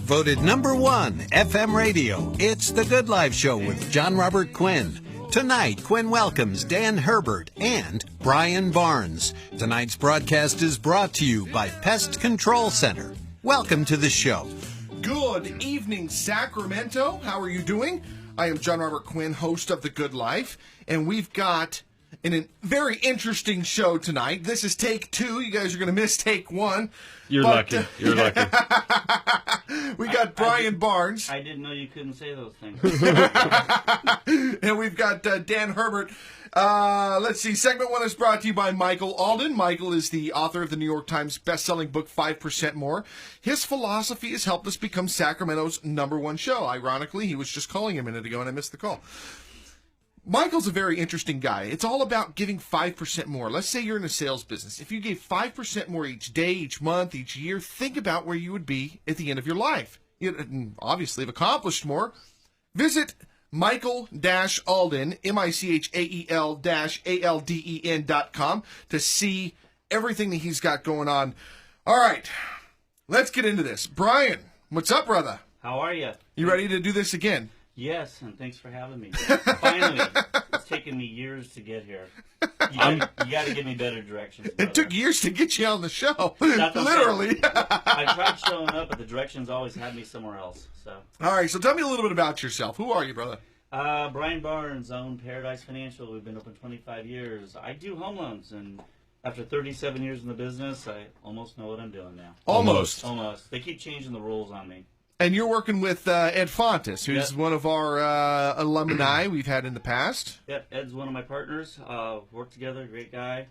Voted #1 FM radio. It's The Good Life Show with John Robert Quinn. Tonight, Quinn welcomes Dan Herbert and Brian Barnes. Tonight's broadcast is brought to you by Pest Control Center. Welcome to the show. Good evening, Sacramento. How are you doing? I am John Robert Quinn, host of The Good Life, and we've got a very interesting show tonight. This is take 2. You guys are going to miss take 1. You're lucky. You're lucky. We got Brian Barnes. I didn't know you couldn't say those things. And we've got Dan Herbert. Let's see. Segment 1 is brought to you by Michael Alden. Michael is the author of the New York Times best-selling book, 5% More. His philosophy has helped us become Sacramento's #1 show. Ironically, he was just calling a minute ago, and I missed the call. Michael's a very interesting guy. It's all about giving 5% more. Let's say you're in a sales business. If you gave 5% more each day, each month, each year, think about where you would be at the end of your life. You obviously have accomplished more. Visit Michael-Alden, Michael-Alden.com to see everything that he's got going on. All right, let's get into this. Brian, what's up, brother? How are you? You ready to do this again? Yes, and thanks for having me. Finally, it's taken me years to get here. You got to give me better directions. Brother. It took years to get you on the show, That's literally. I tried showing up, but the directions always had me somewhere else. So. All right, so tell me a little bit about yourself. Who are you, brother? Brian Barnes, own Paradise Financial. We've been open 25 years. I do home loans, and after 37 years in the business, I almost know what I'm doing now. Almost. They keep changing the rules on me. And you're working with Ed Fontes, who's one of our alumni we've had in the past. Yep, Ed's one of my partners. Work together, great guy.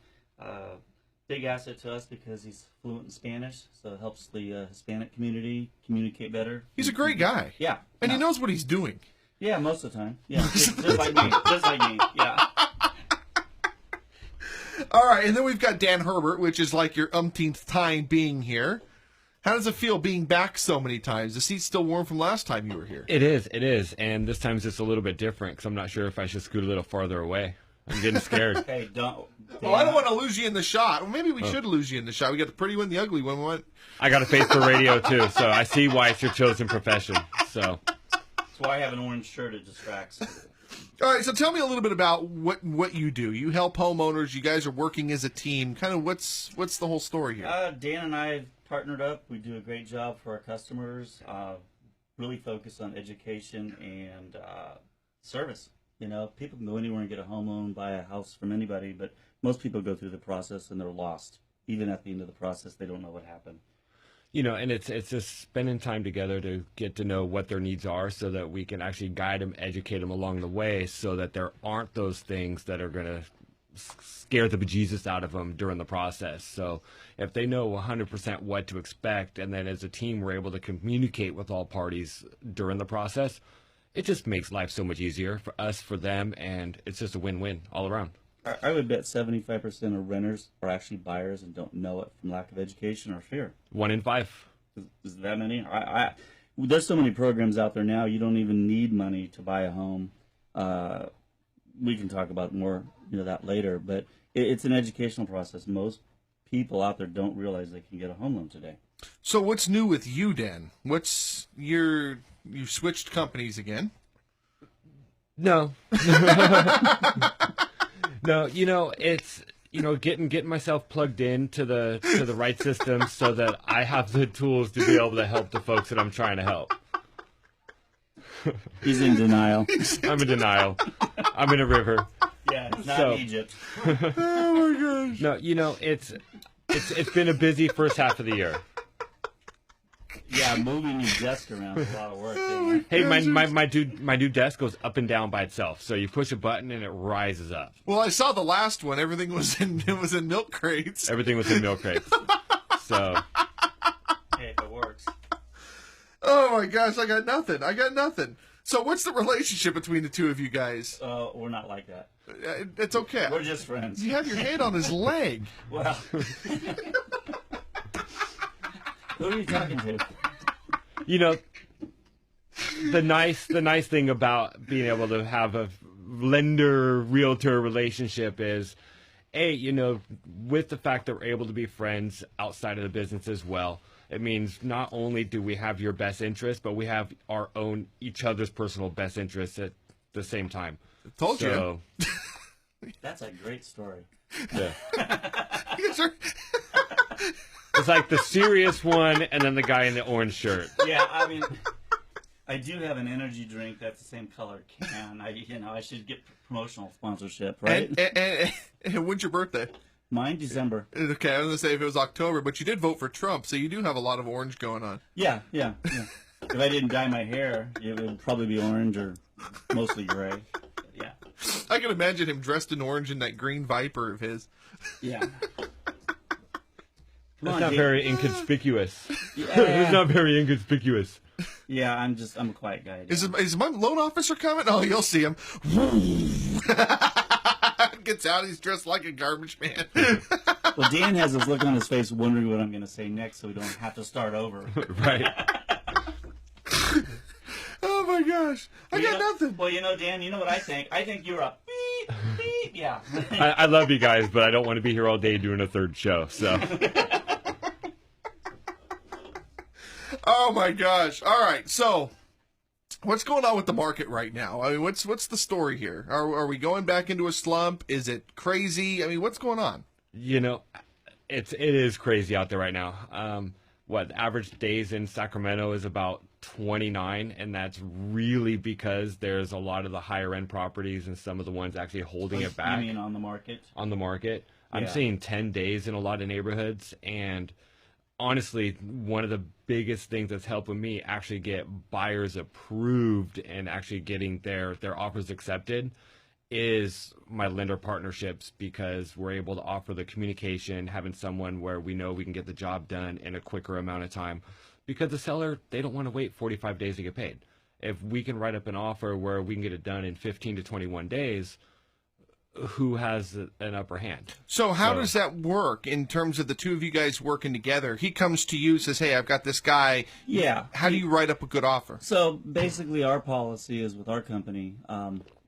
Big asset to us because he's fluent in Spanish, so it helps the Hispanic community communicate better. He's a great guy. Yeah. And he knows what he's doing. Yeah, most of the time. Yeah, just like me. Just like me, yeah. All right, and then we've got Dan Herbert, which is like your umpteenth time being here. How does it feel being back so many times? The seat's still warm from last time you were here. It is. And this time it's just a little bit different because I'm not sure if I should scoot a little farther away. I'm getting scared. Hey, don't. Well, I don't want to lose you in the shot. Well, maybe we should lose you in the shot. We got the pretty one, the ugly one. I got a face for radio, too, so I see why it's your chosen profession. So That's why I have an orange shirt. It distracts. All right, so tell me a little bit about what you do. You help homeowners. You guys are working as a team. Kind of what's the whole story here? Dan and I have partnered up. We do a great job for our customers. Really focus on education and service. You know, people can go anywhere and get a home loan, buy a house from anybody, but most people go through the process and they're lost. Even at the end of the process, they don't know what happened. You know, and it's just spending time together to get to know what their needs are so that we can actually guide them, educate them along the way so that there aren't those things that are going to scare the bejesus out of them during the process. So if they know 100% what to expect, and then as a team we're able to communicate with all parties during the process, it just makes life so much easier for us, for them, and it's just a win-win all around. I would bet 75% of renters are actually buyers and don't know it from lack of education or fear. 1 in 5. Is that many? There's so many programs out there now. You don't even need money to buy a home. We can talk about more, that later. But it's an educational process. Most people out there don't realize they can get a home loan today. So what's new with you, Dan? You've switched companies again? No. No, it's getting myself plugged in to the right system so that I have the tools to be able to help the folks that I'm trying to help. He's in denial. I'm in denial. I'm in a river. Yeah, it's not Egypt. Oh my gosh. No, it's been a busy first half of the year. Yeah, moving your desk around is a lot of work. Hey, my new desk goes up and down by itself. So you push a button and it rises up. Well, I saw the last one. Everything was in milk crates. Everything was in milk crates. So hey, if it works. Oh my gosh, I got nothing. So what's the relationship between the two of you guys? We're not like that. It's okay. We're just friends. You have your hand on his leg. Well, who are you talking to? The nice thing about being able to have a lender-realtor relationship is, with the fact that we're able to be friends outside of the business as well, It means not only do we have your best interest, but we have our own, each other's personal best interests at the same time. Told you. That's a great story. Yeah. Yes, sir. It's like the serious one and then the guy in the orange shirt. Yeah, I mean, I do have an energy drink that's the same color can. I should get promotional sponsorship, right? And when's your birthday? Mine, December. Okay, I was going to say if it was October, but you did vote for Trump, so you do have a lot of orange going on. Yeah. If I didn't dye my hair, it would probably be orange or mostly gray. But yeah. I can imagine him dressed in orange in that green Viper of his. Yeah. It's not very inconspicuous. Yeah. It's not very inconspicuous. Yeah, I'm a quiet guy. Is my loan officer coming? Oh, you'll see him. Gets out, he's dressed like a garbage man. Well, Dan has this look on his face wondering what I'm going to say next so we don't have to start over. Right. Oh, my gosh. I got nothing. Well, Dan, you know what I think? I think you're a beep, beep, yeah. I love you guys, but I don't want to be here all day doing a third show, so. Oh, my gosh. All right, so what's going on with the market right now? I mean, what's the story here? Are we going back into a slump? Is it crazy? I mean, what's going on? It is crazy out there right now. The average days in Sacramento is about 29, and that's really because there's a lot of the higher end properties and some of the ones actually holding it back. You mean on the market? On the market. I'm Yeah. seeing 10 days in a lot of neighborhoods, and honestly, one of the biggest things that's helping me actually get buyers approved and actually getting their offers accepted is my lender partnerships, because we're able to offer the communication, having someone where we know we can get the job done in a quicker amount of time, because the seller, they don't want to wait 45 days to get paid. If we can write up an offer where we can get it done in 15 to 21 days, who has an upper hand? So how does that work in terms of the two of you guys working together? He comes to you, says, hey, I've got this guy. Yeah. How do you write up a good offer? So basically our policy is with our company,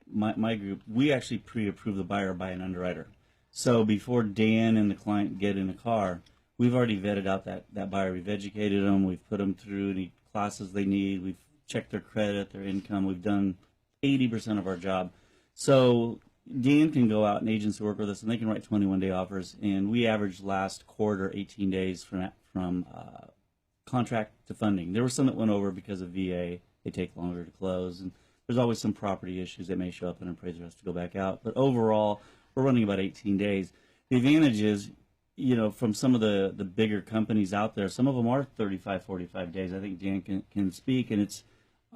my group, we actually pre-approve the buyer by an underwriter. So before Dan and the client get in the car, we've already vetted out that buyer. We've educated them. We've put them through any classes they need. We've checked their credit, their income. We've done 80% of our job. So Dan can go out and agents who work with us, and they can write 21-day offers. And we averaged last quarter 18 days from contract to funding. There were some that went over because of VA. They take longer to close. And there's always some property issues that may show up, and an appraiser has to go back out. But overall, we're running about 18 days. The advantage is, from some of the bigger companies out there, some of them are 35, 45 days. I think Dan can speak, and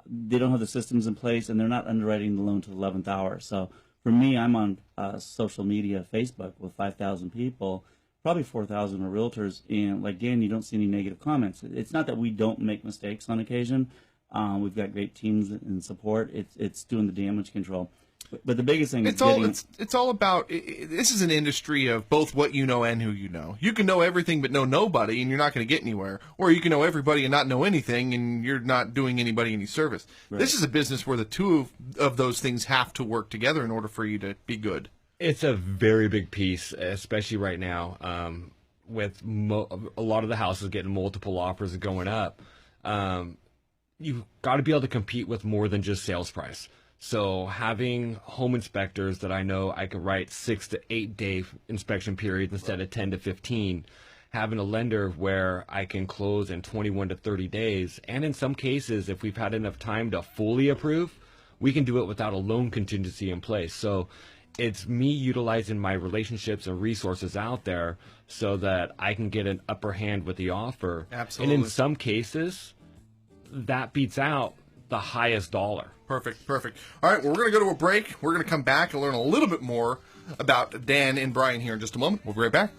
they don't have the systems in place, and they're not underwriting the loan to the 11th hour. So for me, I'm on social media, Facebook, with 5,000 people, probably 4,000 are realtors, and like Dan, you don't see any negative comments. It's not that we don't make mistakes on occasion. We've got great teams and support. It's doing the damage control. But the biggest thing it's all about. This is an industry of both what you know and who you know. You can know everything but know nobody, and you're not going to get anywhere. Or you can know everybody and not know anything, and you're not doing anybody any service. Right. This is a business where the two of those things have to work together in order for you to be good. It's a very big piece, especially right now, with a lot of the houses getting multiple offers going up. You've got to be able to compete with more than just sales price. So having home inspectors that I know I can write 6 to 8 day inspection periods instead of 10 to 15, having a lender where I can close in 21 to 30 days, and in some cases, if we've had enough time to fully approve, we can do it without a loan contingency in place. So it's me utilizing my relationships and resources out there so that I can get an upper hand with the offer. Absolutely. And in some cases, that beats out the highest dollar. Perfect. All right, well, we're going to go to a break. We're going to come back and learn a little bit more about Dan and Brian here in just a moment. We'll be right back.